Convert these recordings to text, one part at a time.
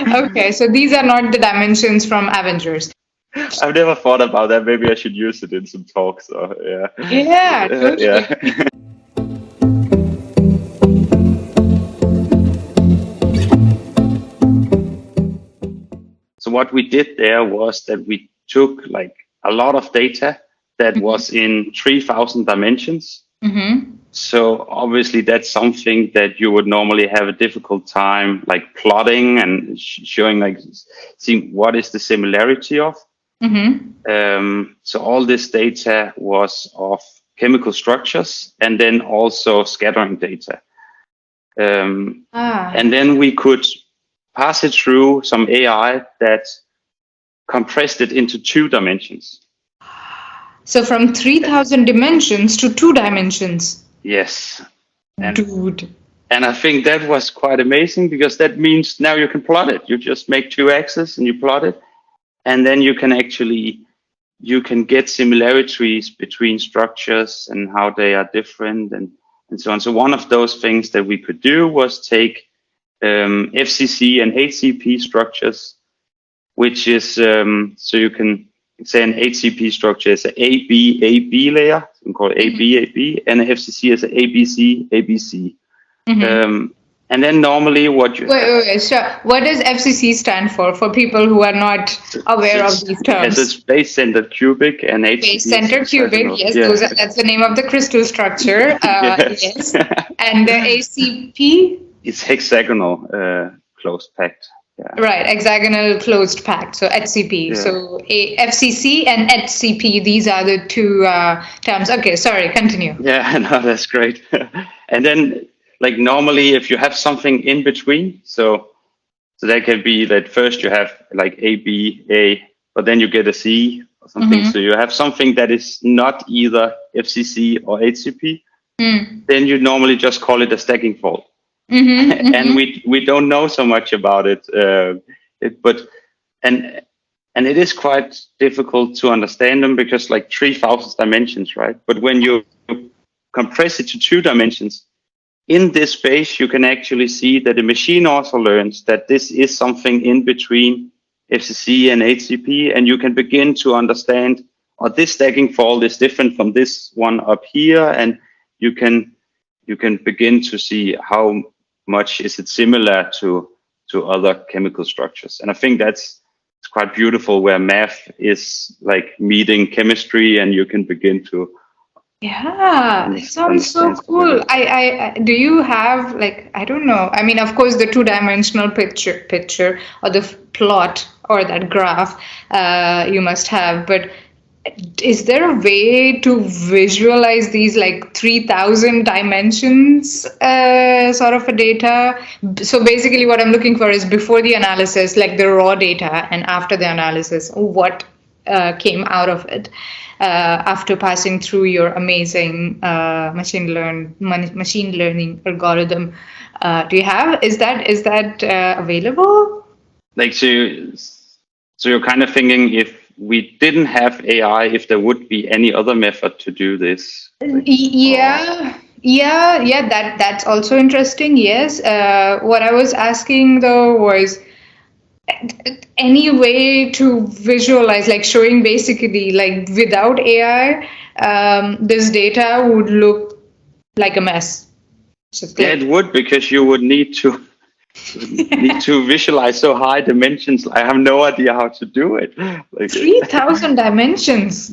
Okay, so these are not the dimensions from Avengers. I've never thought about that. Maybe I should use it in some talks. Or, yeah. Yeah, totally. Yeah. So what we did there was that we took like a lot of data that was in 3,000 dimensions. Mm-hmm. So obviously that's something that you would normally have a difficult time like plotting and showing like seeing what is the similarity of. So all this data was of chemical structures and then also scattering data. And then we could pass it through some AI that compressed it into 2 dimensions. So from 3,000 dimensions to 2 dimensions. Yes. Dude. And I think that was quite amazing because that means now you can plot it. You just make 2 axes and you plot it. And then you can get similarities between structures and how they are different and so on. So one of those things that we could do was take FCC and HCP structures, which is, so you can say an HCP structure is an AB layer, so we call it AB, and an FCC is an ABC, ABC. And then normally what you wait, sure. What does FCC stand for people who are not aware of these terms? Yes, it's base-centered cubic and HCP. Base-centered cubic, yes, that's the name of the crystal structure. Yes. And the ACP? It's hexagonal closed packed. Yeah. Right, hexagonal closed packed, so HCP. Yeah. So FCC and HCP, these are the 2 terms. Okay, sorry, continue. Yeah, no, that's great. And then, like normally, if you have something in between, so that can be that first you have like A, B, A, but then you get a C or something. So you have something that is not either FCC or HCP. Then you normally just call it a stacking fault. And we don't know so much about it, but it is quite difficult to understand them because like 3,000 dimensions, right? But when you compress it to 2 dimensions, in this space you can actually see that the machine also learns that this is something in between FCC and HCP, and you can begin to understand, or this stacking fault is different from this one up here, and you can begin to see how much is it similar to other chemical structures. And I think it's quite beautiful where math is like meeting chemistry and you can begin to it sounds so cool. I do you have like, I don't know, I mean, of course the 2-dimensional picture or the plot or that graph you must have, but is there a way to visualize these like 3,000 dimensions sort of a data? So basically what I'm looking for is before the analysis, like the raw data, and after the analysis, what came out of it after passing through your amazing machine learning algorithm. Do you have, is that available? Like, so you're kind of thinking if we didn't have AI, if there would be any other method to do this? That's also interesting. Yes. What I was asking though was any way to visualize, like showing basically like without AI, this data would look like a mess. So it would, because you would need to visualize so high dimensions. I have no idea how to do it. Like 3,000 dimensions.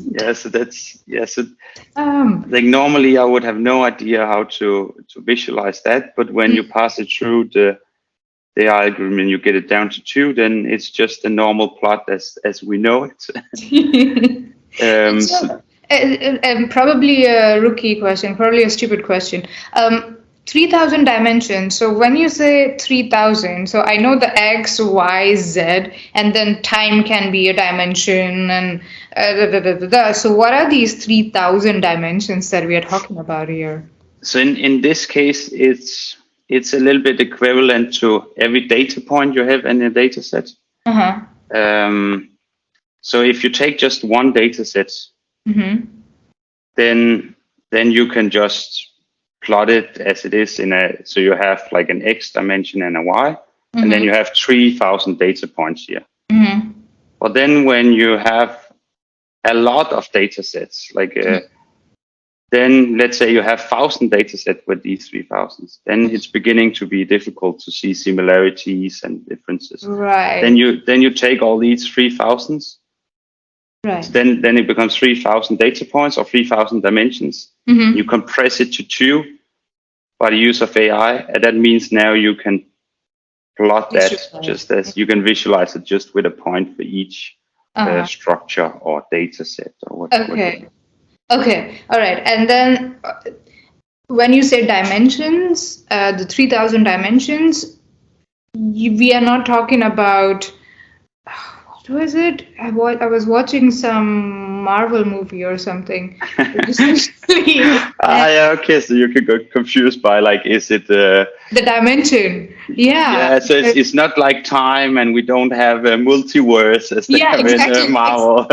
Like normally I would have no idea how to visualize that, but when you pass it through the algorithm and you get it down to 2, then it's just a normal plot as we know it. Probably a rookie question, probably a stupid question. 3,000 dimensions. So when you say 3,000, so I know the X, Y, Z, and then time can be a dimension, and So what are these 3,000 dimensions that we are talking about here? So in this case, it's a little bit equivalent to every data point you have in a data set. So if you take just one data set, then you can just plot it as it is so you have like an X dimension and a Y. and then you have 3,000 data points here. Mm-hmm. But then when you have a lot of data sets, then let's say you have 1,000 data sets with these 3,000s, then it's beginning to be difficult to see similarities and differences. Right. Then you take all these 3,000s. Right. So then it becomes 3,000 data points or 3,000 dimensions. Mm-hmm. You compress it to 2 by the use of AI, and that means now you can plot that just as you can visualize it just with a point for each structure or data set or whatever. Okay. All right. And then when you say dimensions, the 3,000 dimensions, we are not talking about, what was it? I was watching some Marvel movie or something. Okay, so you could get confused by is it the dimension? Yeah. So it's not like time, and we don't have a multiverse as they have in Marvel.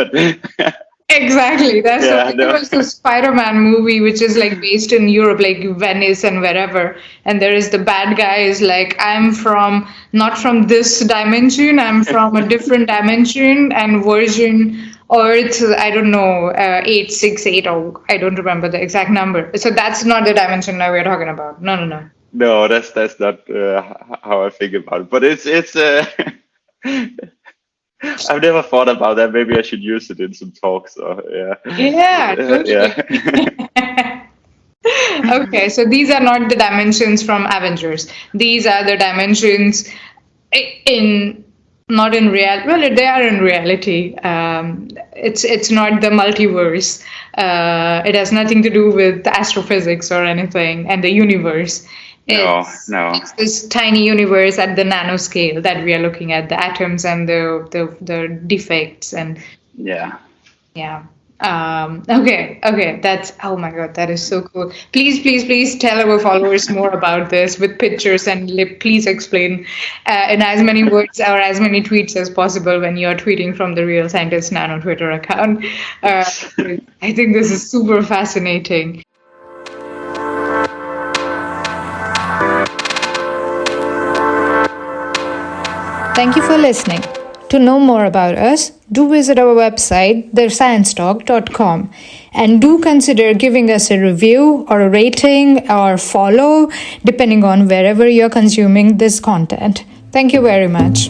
Exactly. It was the Spider-Man movie, which is based in Europe, Venice and wherever. And there is the bad guy is I'm not from this dimension. I'm from a different dimension and version Earth. I don't know, 868 or I don't remember the exact number. So that's not the dimension that we're talking about. No. No, that's not how I think about it. But it's. I've never thought about that. Maybe I should use it in some talks. Yeah, totally. Okay, so these are not the dimensions from Avengers. These are the dimensions not in real. Well, they are in reality. It's not the multiverse. It has nothing to do with astrophysics or anything, and the universe. No. It's this tiny universe at the nanoscale that we are looking at, the atoms and the defects and yeah. Okay. That's, oh my God, that is so cool. Please tell our followers more about this with pictures, and please explain in as many words or as many tweets as possible when you're tweeting from the Real Scientist Nano Twitter account. I think this is super fascinating. Thank you for listening. To know more about us, do visit our website, thesciencetalk.com, and do consider giving us a review or a rating or follow, depending on wherever you're consuming this content. Thank you very much.